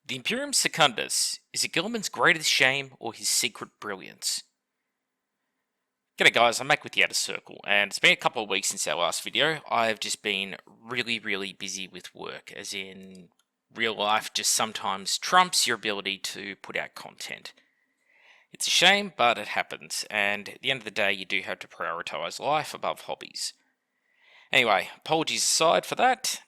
The Imperium Secundus, is it Gilliman's greatest shame or his secret brilliance? G'day guys, I'm back with the Outer Circle, and it's been a couple of weeks since our last video. I've just been really busy with work, as in real life just sometimes trumps your ability to put out content. It's a shame, but it happens, and at the end of the day you do have to prioritise life above hobbies. Anyway, apologies aside for that,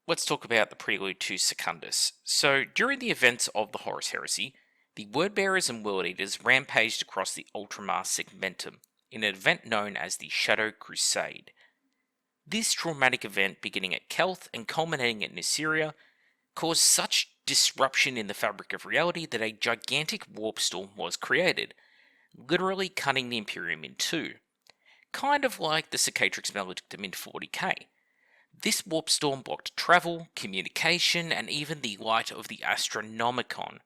let's talk about the prelude to Secundus. So, during the events of the Horus Heresy, the Wordbearers and World Eaters rampaged across the Ultramar Segmentum in an event known as the Shadow Crusade. This traumatic event, beginning at Kelth and culminating at Nysiria, caused such disruption in the fabric of reality that a gigantic warp storm was created, literally cutting the Imperium in two, kind of like the Cicatrix Maledictum in 40k. This warp storm blocked travel, communication, and even the light of the Astronomicon.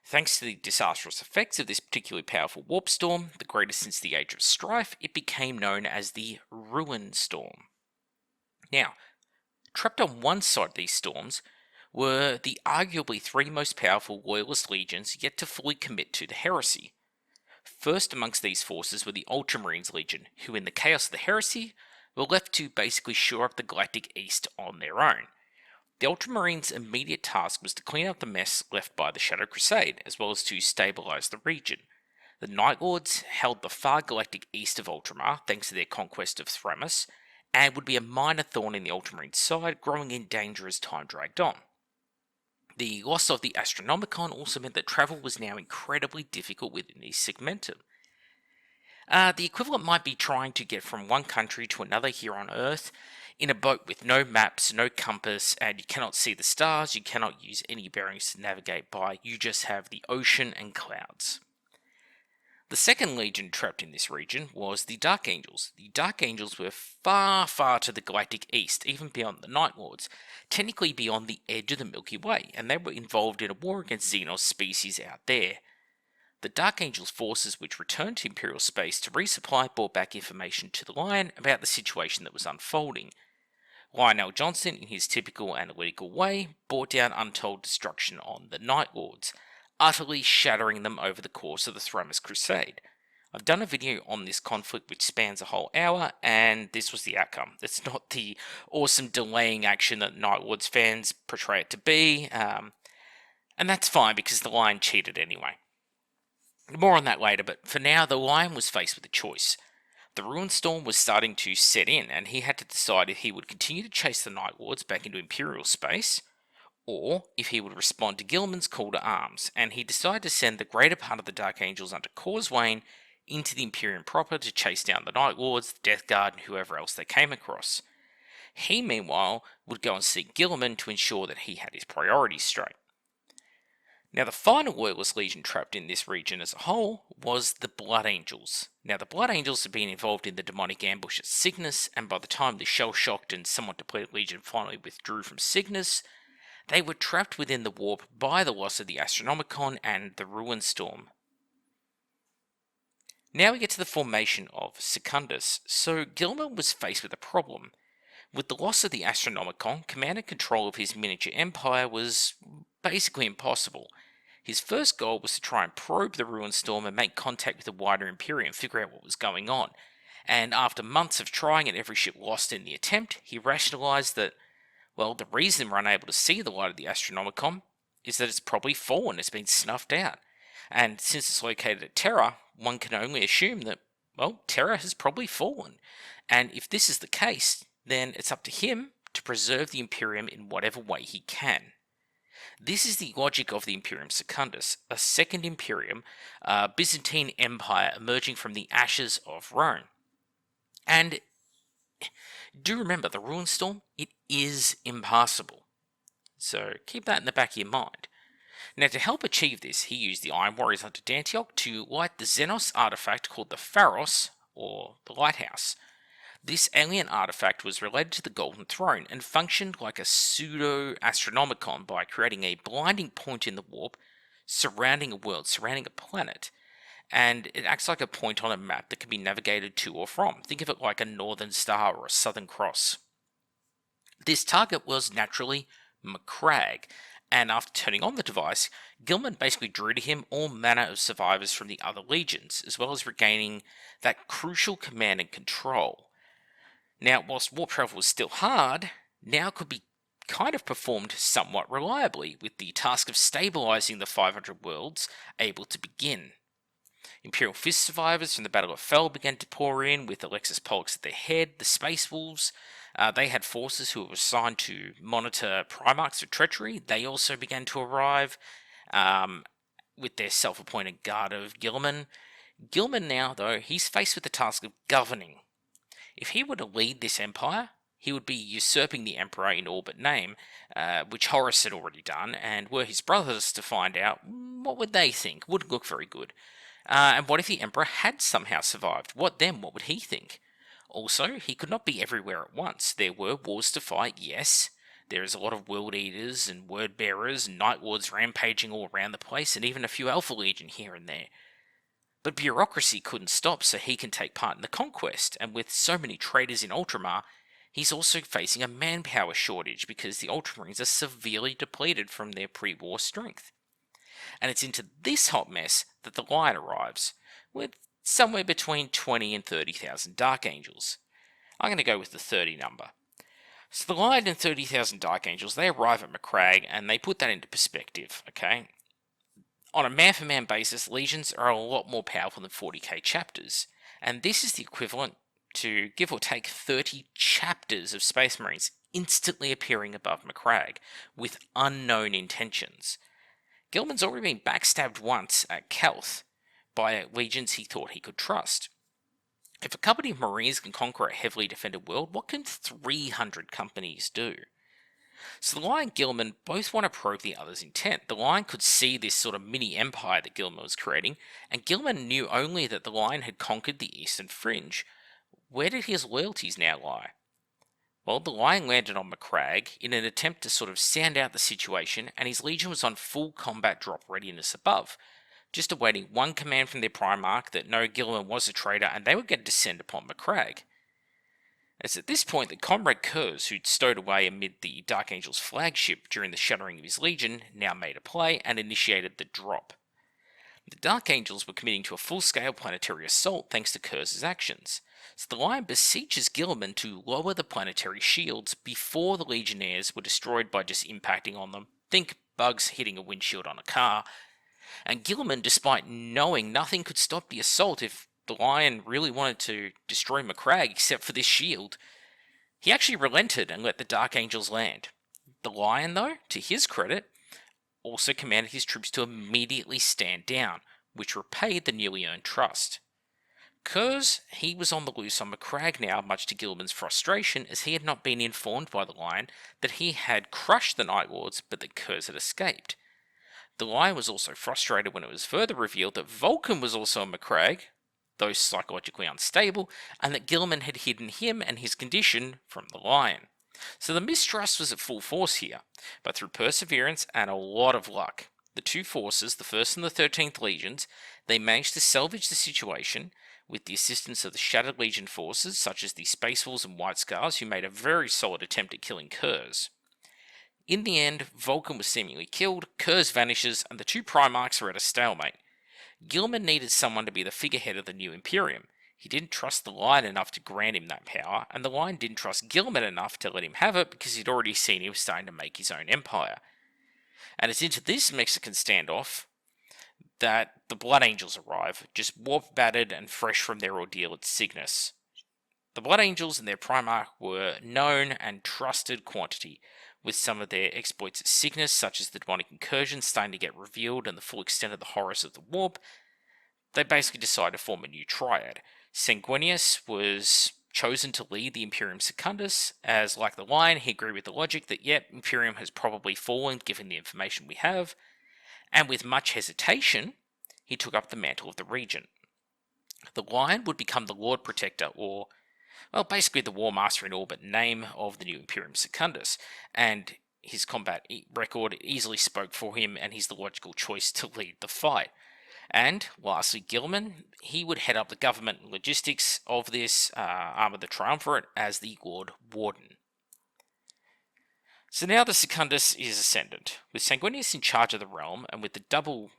Thanks to the disastrous effects of this particularly powerful warp storm, the greatest since the Age of Strife, it became known as the Ruin Storm. Now, trapped on one side of these storms were the arguably three most powerful Loyalist legions yet to fully commit to the heresy. First amongst these forces were the Ultramarines Legion, who in the chaos of the heresy were left to basically shore up the Galactic East on their own. The Ultramarines' immediate task was to clean up the mess left by the Shadow Crusade, as well as to stabilise the region. The Night Lords held the far galactic east of Ultramar, thanks to their conquest of Thramus, and would be a minor thorn in the Ultramarine side, growing in danger as time dragged on. The loss of the Astronomicon also meant that travel was now incredibly difficult within the Segmentum. The equivalent might be trying to get from one country to another here on Earth in a boat with no maps, no compass, and you cannot see the stars, you cannot use any bearings to navigate by, you just have the ocean and clouds. The second legion trapped in this region was the Dark Angels. The Dark Angels were far to the galactic east, even beyond the Night Lords, technically beyond the edge of the Milky Way, and they were involved in a war against Xenos species out there. The Dark Angels forces which returned to Imperial space to resupply brought back information to the Lion about the situation that was unfolding. Lionel Johnson, in his typical analytical way, brought down untold destruction on the Night Lords, utterly shattering them over the course of the Thramus Crusade. I've done a video on this conflict which spans a whole hour, and this was the outcome. It's not the awesome delaying action that Night Lords fans portray it to be, and that's fine because the Lion cheated anyway. More on that later, but for now, the Lion was faced with a choice. The Ruin Storm was starting to set in, and he had to decide if he would continue to chase the Night Lords back into Imperial space, or if he would respond to Guilliman's call to arms, and he decided to send the greater part of the Dark Angels under Causewayne into the Imperium proper to chase down the Night Lords, the Death Guard, and whoever else they came across. He, meanwhile, would go and seek Guilliman to ensure that he had his priorities straight. Now, the final Loyalist Legion trapped in this region as a whole was the Blood Angels. Now, the Blood Angels had been involved in the demonic ambush at Cygnus, and by the time the shell-shocked and somewhat depleted Legion finally withdrew from Cygnus, they were trapped within the warp by the loss of the Astronomicon and the Ruin Storm. Now we get to the formation of Secundus. So Guilliman was faced with a problem. With the loss of the Astronomicon, command and control of his miniature empire was basically impossible. His first goal was to try and probe the Ruin Storm and make contact with the wider Imperium, figure out what was going on. And after months of trying and every ship lost in the attempt, he rationalised that, well, the reason we're unable to see the light of the Astronomicon is that it's probably fallen, it's been snuffed out. And since it's located at Terra, one can only assume that, well, Terra has probably fallen. And if this is the case, then it's up to him to preserve the Imperium in whatever way he can. This is the logic of the Imperium Secundus, a second Imperium, a Byzantine Empire emerging from the ashes of Rome. And do remember, the Ruin Storm, it is impassable. So keep that in the back of your mind. Now, to help achieve this, he used the Iron Warriors under Dantioch to light the Xenos artifact called the Pharos, or the Lighthouse. This alien artifact was related to the Golden Throne and functioned like a pseudo-Astronomicon by creating a blinding point in the warp surrounding a world, surrounding a planet. And it acts like a point on a map that can be navigated to or from. Think of it like a northern star or a southern cross. This target was naturally Macragge, And after turning on the device, Gilman basically drew to him all manner of survivors from the other legions, as well as regaining that crucial command and control. Now, whilst warp travel was still hard, now could be kind of performed somewhat reliably, with the task of stabilising the 500 worlds able to begin. Imperial Fist survivors from the Battle of Fel began to pour in, with Alexis Pollux at their head. The Space Wolves, they had forces who were assigned to monitor Primarchs for treachery. They also began to arrive, with their self-appointed guard of Guilliman. Guilliman now, though, he's faced with the task of governing. If he were to lead this empire, he would be usurping the Emperor in all but name, which Horus had already done, and were his brothers to find out, what would they think? Wouldn't look very good. And what if the Emperor had somehow survived? What then? What would he think? Also, he could not be everywhere at once. There were wars to fight, yes. There is a lot of World Eaters and Word Bearers and Night Lords rampaging all around the place, and even a few Alpha Legion here and there. But bureaucracy couldn't stop, so he can take part in the conquest, and with so many traitors in Ultramar, he's also facing a manpower shortage because the Ultramarines are severely depleted from their pre-war strength. And it's into this hot mess that the Lion arrives, with somewhere between 20 and 30,000 Dark Angels. I'm going to go with the 30 number. So the Lion and 30,000 Dark Angels, they arrive at Macragge, and they put that into perspective, okay? On a man-for-man basis, legions are a lot more powerful than 40k chapters, and this is the equivalent to, give or take, 30 chapters of Space Marines instantly appearing above Macragge, with unknown intentions. Guilliman's already been backstabbed once at Kelth by legions he thought he could trust. If a company of Marines can conquer a heavily defended world, what can 300 companies do? So the Lion and Guilliman both want to probe the other's intent. The Lion could see this sort of mini-empire that Guilliman was creating, and Guilliman knew only that the Lion had conquered the Eastern Fringe. Where did his loyalties now lie? Well, the Lion landed on Macragge in an attempt to sort of sound out the situation, and his legion was on full combat drop readiness above, just awaiting one command from their Primarch that no, Guilliman was a traitor, and they would get to descend upon Macragge. It's at this point that Comrade Curze, who'd stowed away amid the Dark Angel's flagship during the shattering of his legion, now made a play and initiated the drop. The Dark Angels were committing to a full-scale planetary assault thanks to Curze's actions, so the Lion beseeches Guilliman to lower the planetary shields before the Legionnaires were destroyed by just impacting on them. Think bugs hitting a windshield on a car. And Guilliman, despite knowing nothing could stop the assault if the Lion really wanted to destroy Macragge except for this shield, he actually relented and let the Dark Angels land. The Lion, though, to his credit, also commanded his troops to immediately stand down, which repaid the newly earned trust. Curze, he was on the loose on Macragge now, much to Guilliman's frustration, as he had not been informed by the Lion that he had crushed the Night Lords, but that Curze had escaped. The Lion was also frustrated when it was further revealed that Vulcan was also on Macragge, though psychologically unstable, and that Guilliman had hidden him and his condition from the Lion. So the mistrust was at full force here, but through perseverance and a lot of luck, the two forces, the 1st and the 13th Legions, they managed to salvage the situation with the assistance of the Shattered Legion forces, such as the Space Wolves and White Scars, who made a very solid attempt at killing Curze. In the end, Vulcan was seemingly killed, Curze vanishes, and the two Primarchs are at a stalemate. Guilliman needed someone to be the figurehead of the new Imperium. He didn't trust the Lion enough to grant him that power, and the Lion didn't trust Guilliman enough to let him have it because he'd already seen he was starting to make his own empire. And it's into this Mexican standoff that the Blood Angels arrive, just warp-battered and fresh from their ordeal at Cygnus. The Blood Angels and their Primarch were known and trusted quantity, with some of their exploits at Cygnus, such as the demonic incursion, starting to get revealed and the full extent of the horrors of the warp. They basically decided to form a new triad. Sanguinius was chosen to lead the Imperium Secundus, as like the Lion, he agreed with the logic that, yep, Imperium has probably fallen given the information we have, and with much hesitation, he took up the mantle of the Regent. The Lion would become the Lord Protector, or, well, basically the War Master in all but name of the new Imperium Secundus, and his combat record easily spoke for him, and he's the logical choice to lead the fight. And, lastly, Guilliman, he would head up the government and logistics of this arm of the Triumvirate as the Lord Warden. So now the Secundus is ascendant, with Sanguinius in charge of the realm, and with the double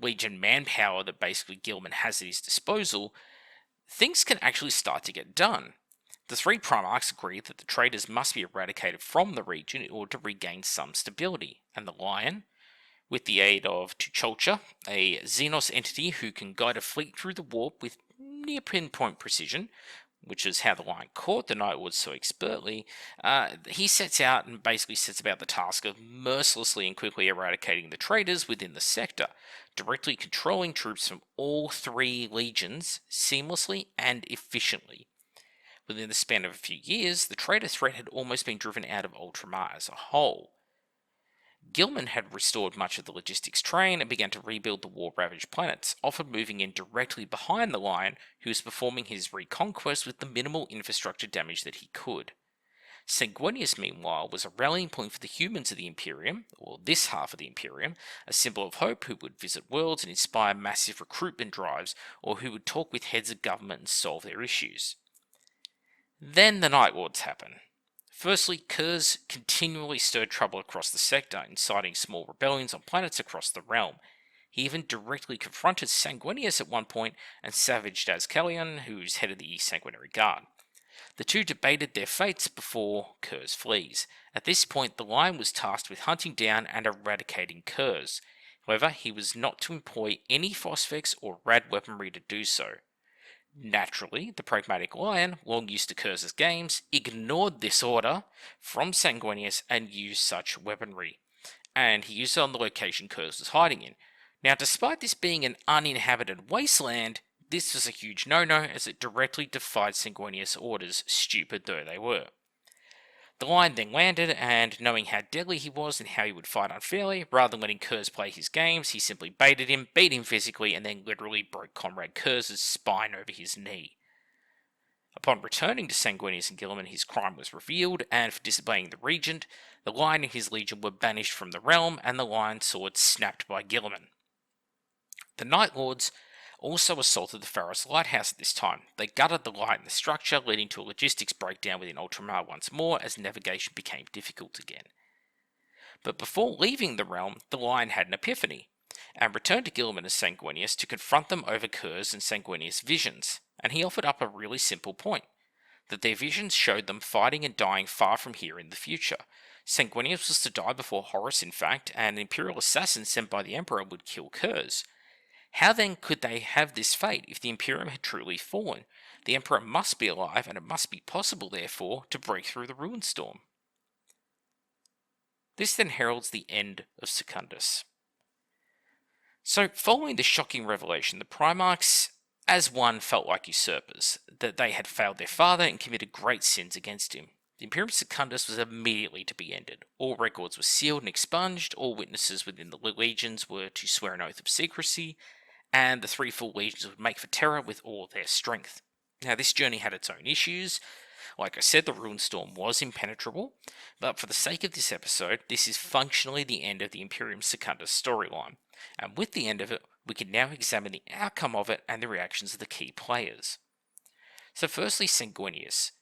Legion manpower that basically Guilliman has at his disposal, things can actually start to get done. The three Primarchs agree that the traitors must be eradicated from the region in order to regain some stability, and the Lion, with the aid of Tucholcha, a Xenos entity who can guide a fleet through the warp with near pinpoint precision, which is how the Lion caught the Night Lords so expertly, he sets out and basically sets about the task of mercilessly and quickly eradicating the traitors within the sector, directly controlling troops from all three legions seamlessly and efficiently. Within the span of a few years, the traitor threat had almost been driven out of Ultramar as a whole. Guilliman had restored much of the logistics train and began to rebuild the war-ravaged planets, often moving in directly behind the Lion, who was performing his reconquest with the minimal infrastructure damage that he could. Sanguinius, meanwhile, was a rallying point for the humans of the Imperium, or this half of the Imperium, a symbol of hope who would visit worlds and inspire massive recruitment drives, or who would talk with heads of government and solve their issues. Then the Night Lords happen. Firstly, Curze continually stirred trouble across the sector, inciting small rebellions on planets across the realm. He even directly confronted Sanguinius at one point and savaged Ascalion, who's head of the Sanguinary Guard. The two debated their fates before Curze flees. At this point, the Lion was tasked with hunting down and eradicating Curze. However, he was not to employ any phosphex or rad weaponry to do so. Naturally, the pragmatic Lion, long used to Curze's games, ignored this order from Sanguinius and used such weaponry, and he used it on the location Curze was hiding in. Now, despite this being an uninhabited wasteland, this was a huge no-no as it directly defied Sanguinius' orders, stupid though they were. The Lion then landed, and knowing how deadly he was and how he would fight unfairly, rather than letting Curze play his games, he simply baited him, beat him physically, and then literally broke Comrade Curze's spine over his knee. Upon returning to Sanguinius and Guilliman, his crime was revealed, and for disobeying the Regent, the Lion and his legion were banished from the realm, and the Lion sword snapped by Guilliman. The Night Lords also assaulted the Pharos Lighthouse at this time. They gutted the light in the structure, leading to a logistics breakdown within Ultramar once more as navigation became difficult again. But before leaving the realm, the Lion had an epiphany, and returned to Guilliman and Sanguinius to confront them over Curze and Sanguinius' visions, and he offered up a really simple point, that their visions showed them fighting and dying far from here in the future. Sanguinius was to die before Horus, in fact, and an Imperial assassin sent by the Emperor would kill Curze. How then could they have this fate if the Imperium had truly fallen? The Emperor must be alive, and it must be possible, therefore, to break through the Ruin Storm. This then heralds the end of Secundus. So, following this shocking revelation, the Primarchs, as one, felt like usurpers, that they had failed their father and committed great sins against him. The Imperium Secundus was immediately to be ended. All records were sealed and expunged, all witnesses within the legions were to swear an oath of secrecy, and the three full legions would make for Terra with all their strength. Now, this journey had its own issues. Like I said, the Ruin Storm was impenetrable, but for the sake of this episode, this is functionally the end of the Imperium Secundus storyline, and with the end of it, we can now examine the outcome of it and the reactions of the key players. So firstly, Sanguinius.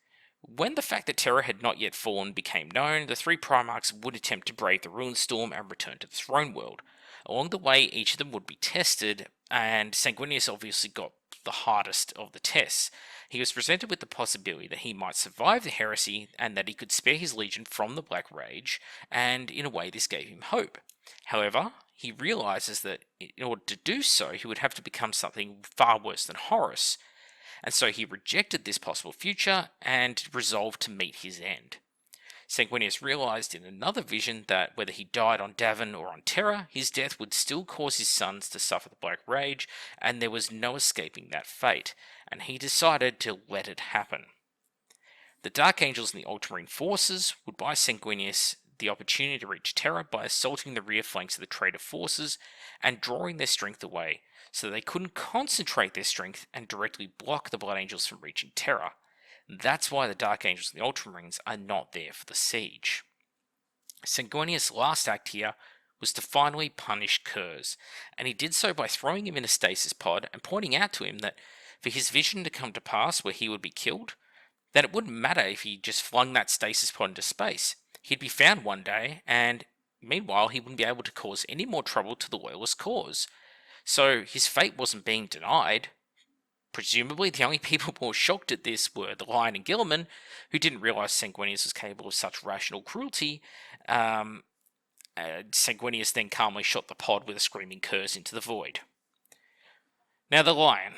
When the fact that Terra had not yet fallen became known, the three Primarchs would attempt to brave the Ruin Storm and return to the Throne World. Along the way, each of them would be tested, and Sanguinius obviously got the hardest of the tests. He was presented with the possibility that he might survive the heresy and that he could spare his legion from the Black Rage, and in a way this gave him hope. However, he realizes that in order to do so, he would have to become something far worse than Horus, and so he rejected this possible future and resolved to meet his end. Sanguinius realized in another vision that whether he died on Davin or on Terra, his death would still cause his sons to suffer the Black Rage, and there was no escaping that fate, and he decided to let it happen. The Dark Angels and the Ultramarine forces would buy Sanguinius the opportunity to reach Terra by assaulting the rear flanks of the traitor forces and drawing their strength away, so they couldn't concentrate their strength and directly block the Blood Angels from reaching Terra. That's why the Dark Angels and the Ultramarines are not there for the siege. Sanguinius' last act here was to finally punish Curze, and he did so by throwing him in a stasis pod and pointing out to him that for his vision to come to pass where he would be killed, that it wouldn't matter if he just flung that stasis pod into space. he'd be found one day, and meanwhile he wouldn't be able to cause any more trouble to the Loyalist cause. So his fate wasn't being denied. Presumably, the only people more shocked at this were the Lion and Gilliman, who didn't realise Sanguinius was capable of such rational cruelty. Sanguinius then calmly shot the pod with a screaming curse into the void. Now, the Lion.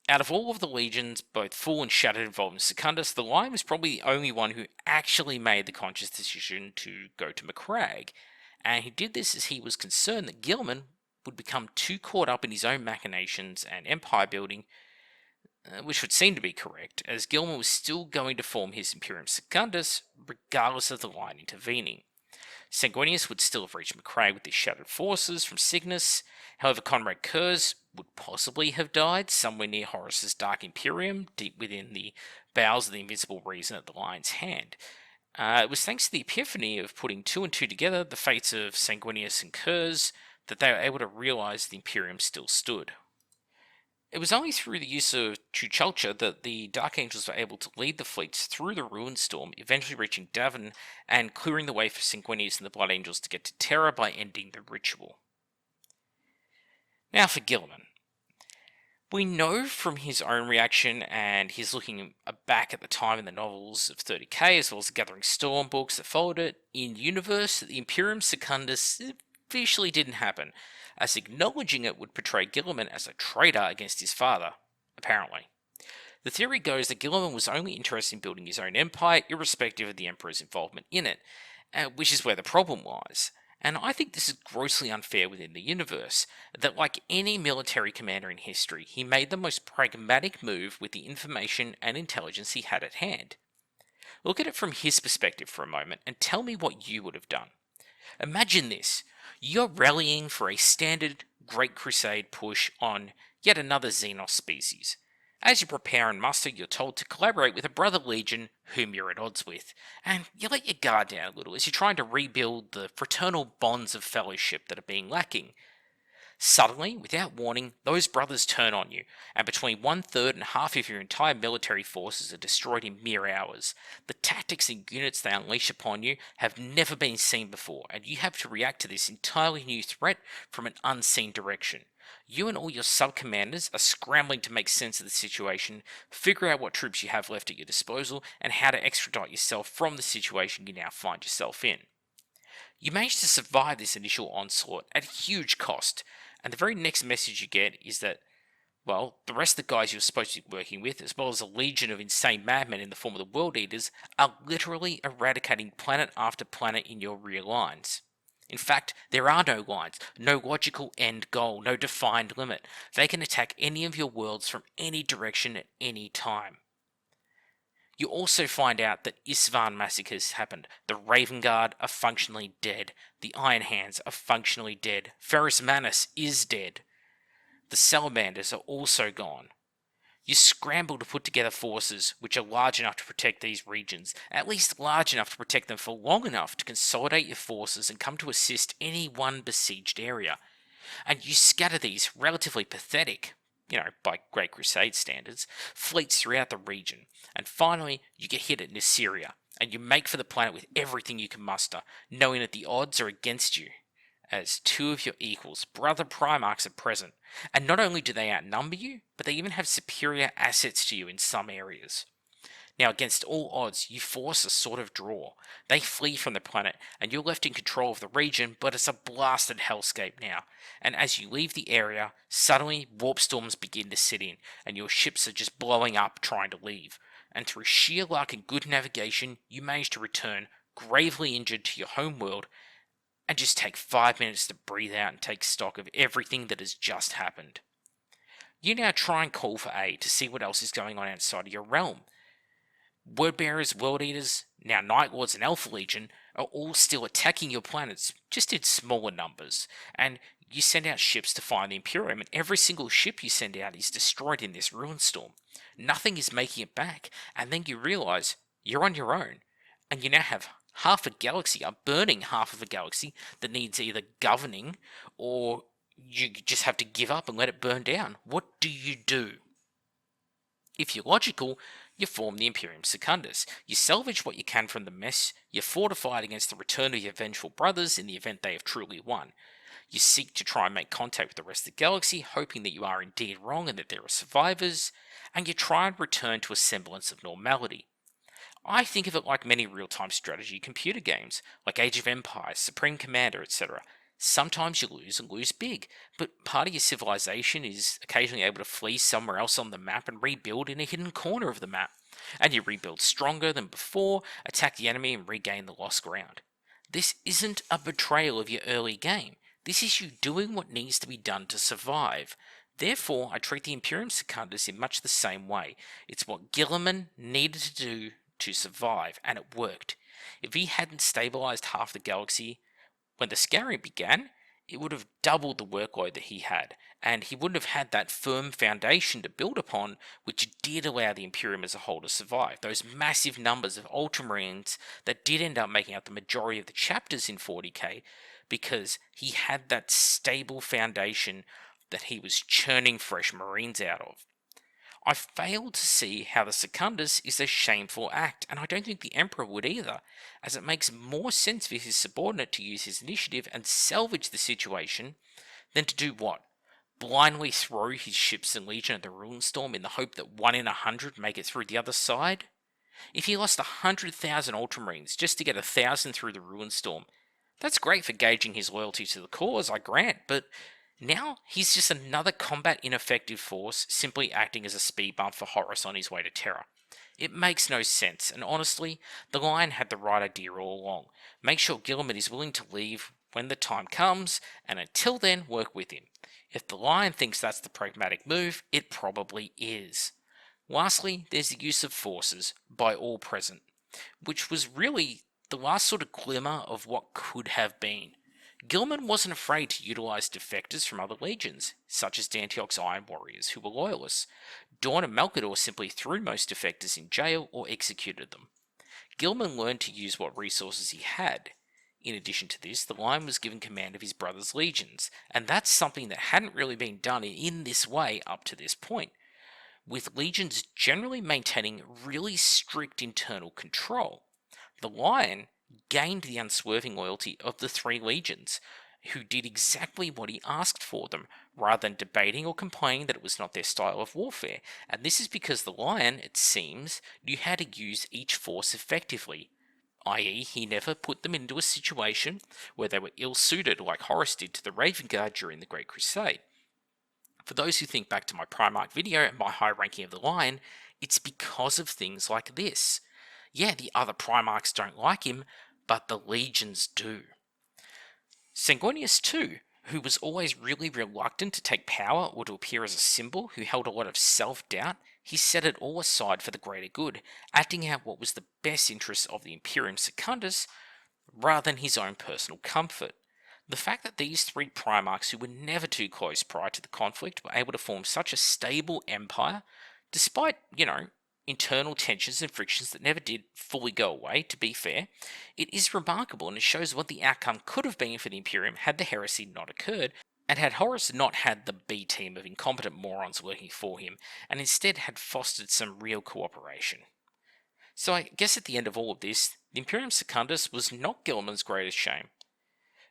Out of all of the legions, both full and shattered involved in Secundus, the Lion was probably the only one who actually made the conscious decision to go to Macragge, and he did this as he was concerned that Gilliman would become too caught up in his own machinations and empire building, which would seem to be correct, as Gilliman was still going to form his Imperium Secundus, regardless of the Lion intervening. Sanguinius would still have reached Macragge with his shattered forces from Cygnus. However, Conrad Kurz would possibly have died somewhere near Horus's Dark Imperium, deep within the bowels of the Invincible Reason at the Lion's hand. It was thanks to the epiphany of putting two and two together, the fates of Sanguinius and Kurz, that they were able to realise the Imperium still stood. It was only through the use of Tuchalcha that the Dark Angels were able to lead the fleets through the Ruined Storm, eventually reaching Davin and clearing the way for Sanguinius and the Blood Angels to get to Terra by ending the ritual. Now for Gilliman. We know from his own reaction and his looking back at the time in the novels of 30k, as well as the Gathering Storm books that followed it, in universe, the Imperium Secundus officially didn't happen, as acknowledging it would portray Gilliman as a traitor against his father, apparently. The theory goes that Gilliman was only interested in building his own empire, irrespective of the Emperor's involvement in it, which is where the problem lies. And I think this is grossly unfair within the universe, that like any military commander in history, he made the most pragmatic move with the information and intelligence he had at hand. Look at it from his perspective for a moment, and tell me what you would have done. Imagine this. You're rallying for a standard Great Crusade push on yet another Xenos species. As you prepare and muster, you're told to collaborate with a brother legion whom you're at odds with, and you let your guard down a little as you're trying to rebuild the fraternal bonds of fellowship that are being lacking. Suddenly, without warning, those brothers turn on you, and between 1/3 and half of your entire military forces are destroyed in mere hours. The tactics and units they unleash upon you have never been seen before, and you have to react to this entirely new threat from an unseen direction. You and all your sub-commanders are scrambling to make sense of the situation, figure out what troops you have left at your disposal, and how to extradite yourself from the situation you now find yourself in. You manage to survive this initial onslaught at huge cost, and the very next message you get is that, well, the rest of the guys you're supposed to be working with, as well as a legion of insane madmen in the form of the World Eaters, are literally eradicating planet after planet in your rear lines. In fact, there are no lines, no logical end goal, no defined limit. They can attack any of your worlds from any direction at any time. You also find out that Isstvan massacres happened. The Raven Guard are functionally dead. The Iron Hands are functionally dead. Ferrus Manus is dead. The Salamanders are also gone. You scramble to put together forces which are large enough to protect these regions, at least large enough to protect them for long enough to consolidate your forces and come to assist any one besieged area. And you scatter these relatively pathetic, by Great Crusade standards, fleets throughout the region. And finally, you get hit at Nysiria, and you make for the planet with everything you can muster, knowing that the odds are against you, as two of your equals, brother Primarchs, are present. And not only do they outnumber you, but they even have superior assets to you in some areas. Now, against all odds, you force a sort of draw. They flee from the planet, and you're left in control of the region, but it's a blasted hellscape now. And as you leave the area, suddenly warp storms begin to set in, and your ships are just blowing up trying to leave. And through sheer luck and good navigation, you manage to return, gravely injured, to your home world, and just take 5 minutes to breathe out and take stock of everything that has just happened. You now try and call for aid to see what else is going on outside of your realm. Wordbearers, World Eaters, now Night Lords and Alpha Legion are all still attacking your planets, just in smaller numbers, and you send out ships to find the Imperium, and every single ship you send out is destroyed in this ruin storm. Nothing is making it back, and then you realise you're on your own, and you now have half a galaxy, a burning half of a galaxy that needs either governing, or you just have to give up and let it burn down. What do you do? If you're logical, you form the Imperium Secundus. You salvage what you can from the mess, you fortify it against the return of your vengeful brothers in the event they have truly won. You seek to try and make contact with the rest of the galaxy, hoping that you are indeed wrong and that there are survivors, and you try and return to a semblance of normality. I think of it like many real-time strategy computer games, like Age of Empires, Supreme Commander, etc. Sometimes you lose and lose big, but part of your civilization is occasionally able to flee somewhere else on the map and rebuild in a hidden corner of the map. And you rebuild stronger than before, attack the enemy and regain the lost ground. This isn't a betrayal of your early game. This is you doing what needs to be done to survive. Therefore, I treat the Imperium Secundus in much the same way. It's what Guilliman needed to do to survive, and it worked. If he hadn't stabilized half the galaxy when the Scouring began, it would have doubled the workload that he had, and he wouldn't have had that firm foundation to build upon, which did allow the Imperium as a whole to survive. Those massive numbers of Ultramarines that did end up making up the majority of the chapters in 40k, because he had that stable foundation that he was churning fresh Marines out of. I fail to see how the Secundus is a shameful act, and I don't think the Emperor would either, as it makes more sense for his subordinate to use his initiative and salvage the situation than to do what? Blindly throw his ships and legion at the Ruinstorm in the hope that 1 in 100 make it through the other side? If he lost 100,000 Ultramarines just to get 1,000 through the Ruinstorm, that's great for gauging his loyalty to the cause, I grant, but now he's just another combat ineffective force simply acting as a speed bump for Horus on his way to Terra. It makes no sense, and honestly, the Lion had the right idea all along. Make sure Guilliman is willing to leave when the time comes, and until then, work with him. If the Lion thinks that's the pragmatic move, it probably is. Lastly, there's the use of forces by all present, which was really the last sort of glimmer of what could have been. Guilliman wasn't afraid to utilise defectors from other legions, such as Dantioch's Iron Warriors, who were loyalists. Dawn and Malcador simply threw most defectors in jail or executed them. Guilliman learned to use what resources he had. In addition to this, the Lion was given command of his brother's legions, and that's something that hadn't really been done in this way up to this point, with legions generally maintaining really strict internal control. The Lion gained the unswerving loyalty of the 3 legions, who did exactly what he asked for them, rather than debating or complaining that it was not their style of warfare, and this is because the Lion, it seems, knew how to use each force effectively, i.e. he never put them into a situation where they were ill-suited like Horus did to the Raven Guard during the Great Crusade. For those who think back to my Primarch video and my high ranking of the Lion, it's because of things like this. Yeah, the other Primarchs don't like him, but the legions do. Sanguinius too, who was always really reluctant to take power or to appear as a symbol, who held a lot of self-doubt, he set it all aside for the greater good, acting out what was the best interests of the Imperium Secundus rather than his own personal comfort. The fact that these 3 Primarchs, who were never too close prior to the conflict, were able to form such a stable empire, despite, internal tensions and frictions that never did fully go away, to be fair, it is remarkable, and it shows what the outcome could have been for the Imperium had the heresy not occurred, and had Horus not had the B team of incompetent morons working for him, and instead had fostered some real cooperation. So I guess at the end of all of this, the Imperium Secundus was not Guilliman's greatest shame,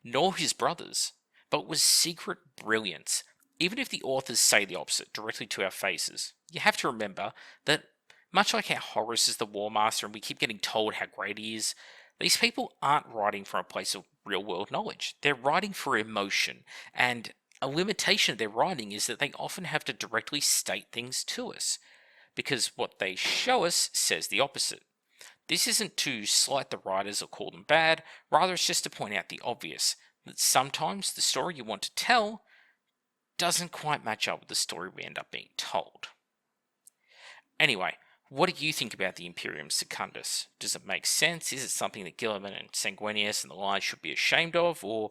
nor his brother's, but was secret brilliance. Even if the authors say the opposite directly to our faces, you have to remember that much like how Horus is the War Master and we keep getting told how great he is, these people aren't writing from a place of real-world knowledge. They're writing for emotion, and a limitation of their writing is that they often have to directly state things to us, because what they show us says the opposite. This isn't to slight the writers or call them bad, rather it's just to point out the obvious, that sometimes the story you want to tell doesn't quite match up with the story we end up being told. Anyway, what do you think about the Imperium Secundus? Does it make sense? Is it something that Guilliman and Sanguinius and the Lion should be ashamed of? Or,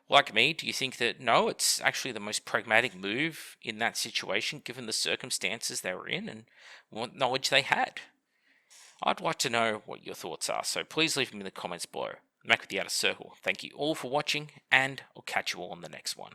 like me, do you think that no, it's actually the most pragmatic move in that situation given the circumstances they were in and what knowledge they had? I'd like to know what your thoughts are, so please leave them in the comments below. I'm Mac with the Outer Circle. Thank you all for watching, and I'll catch you all on the next one.